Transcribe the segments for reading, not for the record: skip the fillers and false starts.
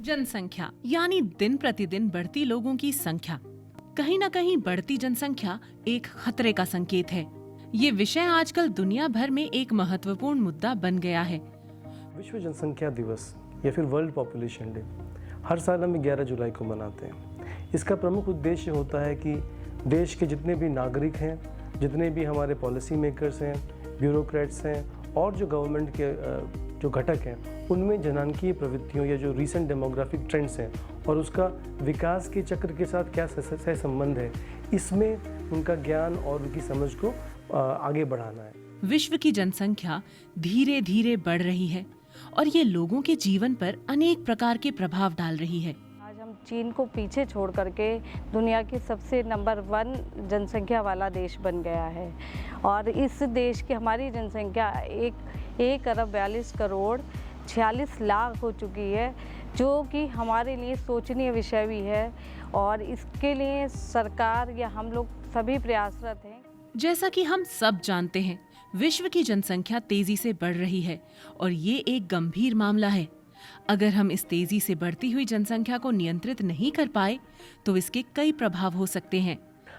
जनसंख्या यानी दिन प्रतिदिन बढ़ती लोगों की संख्या। कहीं न कहीं बढ़ती जनसंख्या एक खतरे का संकेत है। ये विषय आजकल दुनिया भर में एक महत्वपूर्ण मुद्दा बन गया है। विश्व जनसंख्या दिवस या फिर वर्ल्ड पॉपुलेशन डे हर साल हम 11 जुलाई को मनाते हैं। इसका प्रमुख उद्देश्य होता है कि देश के जितने भी नागरिक हैं, जितने भी हमारे पॉलिसी मेकर्स हैं, ब्यूरोक्रेट्स हैं और जो गवर्नमेंट के जो घटक हैं, उनमें जनांकीय प्रवृत्तियों या जो रीसेंट डेमोग्राफिक ट्रेंड्स हैं और उसका विकास के चक्र के साथ क्या सह संबंध है, इसमें उनका ज्ञान और उनकी समझ को आगे बढ़ाना है। विश्व की जनसंख्या धीरे धीरे बढ़ रही है और ये लोगों के जीवन पर अनेक प्रकार के प्रभाव डाल रही है। आज हम चीन को पीछे छोड़ करके दुनिया की सबसे नंबर 1 जनसंख्या वाला देश बन गया है और इस देश की हमारी जनसंख्या 1 अरब 42 करोड़ 46 लाख हो चुकी है, जो कि हमारे लिए सोचनीय विषय भी है और इसके लिए सरकार या हम लोग सभी प्रयासरत हैं। जैसा कि हम सब जानते हैं, विश्व की जनसंख्या तेजी से बढ़ रही है और ये एक गंभीर मामला है। अगर हम इस तेजी से बढ़ती हुई जनसंख्या को नियंत्रित नहीं कर पाए तो इसके कई प्रभाव हो सकते हैं।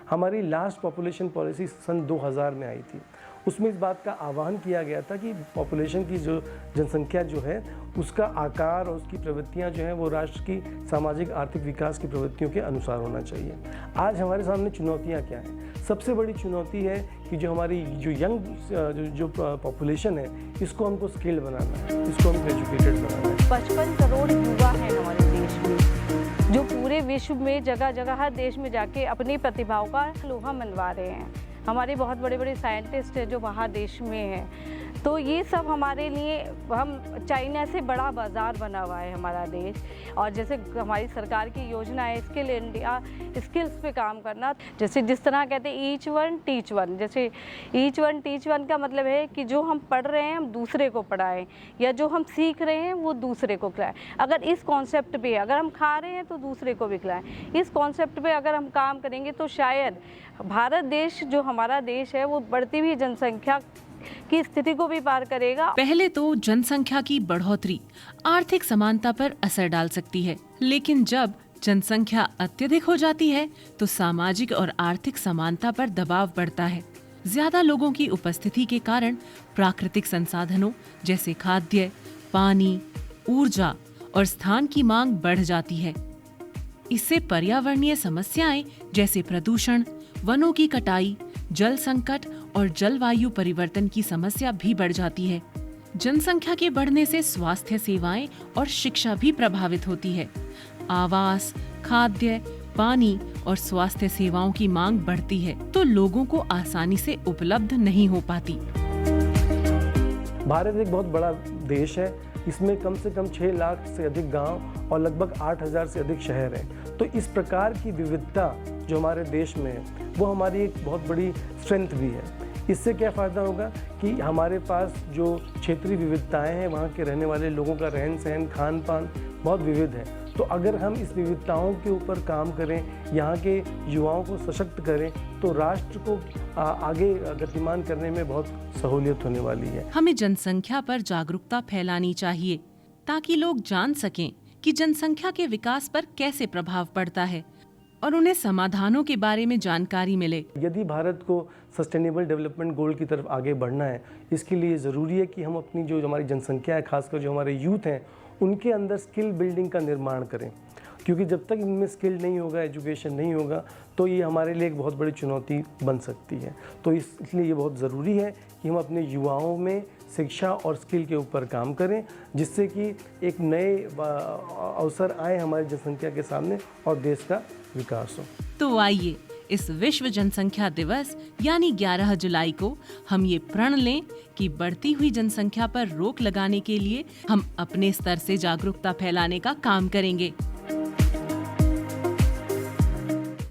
हमारी लास्ट पॉपुलेशन पॉलिसी सन 2000 में आई थी। उसमें इस बात का आह्वान किया गया था कि पॉपुलेशन की जो जनसंख्या जो है उसका आकार और उसकी प्रवृत्तियां जो हैं वो राष्ट्र की सामाजिक आर्थिक विकास की प्रवृत्तियों के अनुसार होना चाहिए। आज हमारे सामने चुनौतियां क्या हैं? सबसे बड़ी चुनौती है कि जो हमारी जो यंग जो पॉपुलेशन है, इसको हमको स्किल्ड बनाना है, इसको हमको एजुकेटेड बनाना है। 55 करोड़ युवा हैं हमारे देश में, जो पूरे विश्व में जगह जगह हर देश में जाके अपनी प्रतिभाओं का लोहा मनवा रहे हैं। हमारे बहुत बड़े बड़े साइंटिस्ट हैं जो बाहर देश में हैं। तो ये सब हमारे लिए, हम चाइना से बड़ा बाज़ार बना हुआ है हमारा देश। और जैसे हमारी सरकार की योजना है स्किल इंडिया, स्किल्स पे काम करना। जैसे जिस तरह कहते हैं ईच वन टीच वन, जैसे ईच वन टीच वन का मतलब है कि जो हम पढ़ रहे हैं हम दूसरे को पढ़ाएं, या जो हम सीख रहे हैं वो दूसरे को खिलाएं। अगर इस कॉन्सेप्ट पे, अगर हम खा रहे हैं तो दूसरे को भी खिलाएं, इस कॉन्सेप्ट पे अगर हम काम करेंगे तो शायद भारत देश, जो हमारा देश है, वो बढ़ती हुई जनसंख्या की स्थिति को भी पार करेगा। पहले तो जनसंख्या की बढ़ोतरी आर्थिक समानता पर असर डाल सकती है, लेकिन जब जनसंख्या अत्यधिक हो जाती है तो सामाजिक और आर्थिक समानता पर दबाव बढ़ता है। ज्यादा लोगों की उपस्थिति के कारण प्राकृतिक संसाधनों जैसे खाद्य, पानी, ऊर्जा और स्थान की मांग बढ़ जाती है। इससे पर्यावरणीय समस्याएं जैसे प्रदूषण, वनों की कटाई, जल संकट और जलवायु परिवर्तन की समस्या भी बढ़ जाती है। जनसंख्या के बढ़ने से स्वास्थ्य सेवाएं और शिक्षा भी प्रभावित होती है। आवास, खाद्य, पानी और स्वास्थ्य सेवाओं की मांग बढ़ती है तो लोगों को आसानी से उपलब्ध नहीं हो पाती। भारत एक बहुत बड़ा देश है। इसमें कम से कम 6 लाख से अधिक गांव और लगभग 8,000 से अधिक शहर हैं। तो इस प्रकार की विविधता जो हमारे देश में है, वो हमारी एक बहुत बड़ी स्ट्रेंथ भी है। इससे क्या फ़ायदा होगा कि हमारे पास जो क्षेत्रीय विविधताएं हैं, वहाँ के रहने वाले लोगों का रहन सहन, खान पान बहुत विविध है। तो अगर हम इस विविधताओं के ऊपर काम करें, यहाँ के युवाओं को सशक्त करें, तो राष्ट्र को आगे गतिमान करने में बहुत सहूलियत होने वाली है। हमें जनसंख्या पर जागरूकता फैलानी चाहिए ताकि लोग जान सकें कि जनसंख्या के विकास पर कैसे प्रभाव पड़ता है और उन्हें समाधानों के बारे में जानकारी मिले। यदि भारत को सस्टेनेबल डेवलपमेंट गोल की तरफ आगे बढ़ना है, इसके लिए ज़रूरी है कि हम अपनी जो हमारी जनसंख्या है, खासकर जो हमारे यूथ हैं, उनके अंदर स्किल बिल्डिंग का निर्माण करें। क्योंकि जब तक इनमें स्किल नहीं होगा, एजुकेशन नहीं होगा, तो ये हमारे लिए एक बहुत बड़ी चुनौती बन सकती है। तो इसलिए ये बहुत ज़रूरी है कि हम अपने युवाओं में शिक्षा और स्किल के ऊपर काम करें, जिससे कि एक नए अवसर आए हमारी जनसंख्या के सामने और देश का विकास हो। तो आइए इस विश्व जनसंख्या दिवस यानी 11 जुलाई को हम ये प्रण लें कि बढ़ती हुई जनसंख्या पर रोक लगाने के लिए हम अपने स्तर से जागरूकता फैलाने का काम करेंगे।